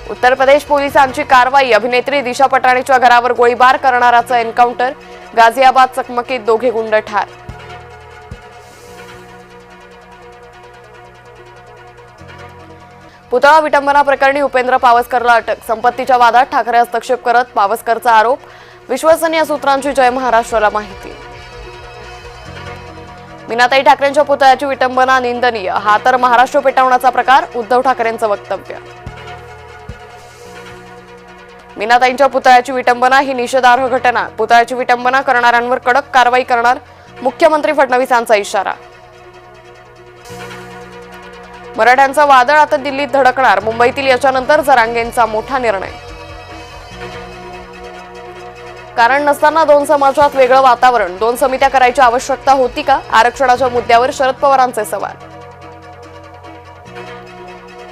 उत्तर प्रदेश पोलिसांची कारवाई, अभिनेत्री दिशा पटाणीच्या घरावर गोळीबार करणाराचं एन्काउंटर, गाझियाबाद चकमकीत दोघे गुंड ठार. पुतळा विटंबना प्रकरणी उपेंद्र पावसकरला अटक, संपत्तीच्या वादात ठाकरे हस्तक्षेप करत पावसकरचा आरोप, विश्वसनीय सूत्रांची जय महाराष्ट्राला माहिती. मीनाताई ठाकरेंच्या पुतळ्याची विटंबना निंदनीय, हा तर महाराष्ट्र पेटवण्याचा प्रकार, उद्धव ठाकरेंचं वक्तव्य. मीनाताईंच्या पुतळ्याची विटंबना ही निषेधार्ह घटना, पुतळ्याची विटंबना करणाऱ्यांवर कडक कारवाई करणार, मुख्यमंत्री फडणवीसांचा इशारा. मराठ्यांचं वादळ आता दिल्लीत धडकणार, मुंबईतील याच्यानंतर जरांगेंचा मोठा निर्णय. कारण नसताना दोन समाजात वेगळं वातावरण, दोन समित्या करायची आवश्यकता होती का? आरक्षणाच्या मुद्द्यावर शरद पवारांचे सवाल.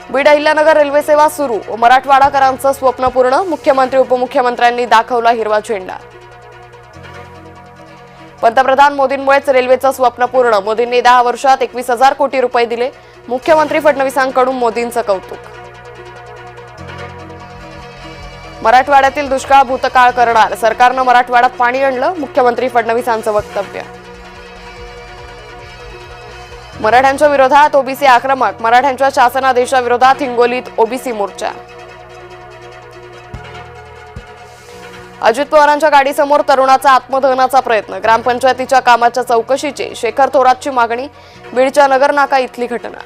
बीड अहिल्यानगर रेल्वे सेवा सुरू, मराठवाडाकरांचं स्वप्न पूर्ण, मुख्यमंत्री उपमुख्यमंत्र्यांनी दाखवला हिरवा झेंडा. पंतप्रधान मोदींमुळेच रेल्वेचं स्वप्न पूर्ण, मोदींनी 10 वर्षात 21,000 कोटी रुपये दिले, मुख्यमंत्री फडणवीसांकडून मोदींचं कौतुक. मराठवाड्यातील दुष्काळ भूतकाळ करणार, सरकारनं मराठवाड्यात पाणी आणलं, मुख्यमंत्री फडणवीसांचं वक्तव्य. मराठ्यांच्या विरोधात ओबीसी आक्रमक, मराठ्यांच्या शासनादेशाविरोधात हिंगोलीत ओबीसी मोर्चा. अजित पवारांच्या गाडीसमोर तरुणाचा आत्मदहनाचा प्रयत्न, ग्रामपंचायतीच्या कामाच्या चौकशीची शेखर थोरातची मागणी, बीडच्या नगर नाका इथली घटना.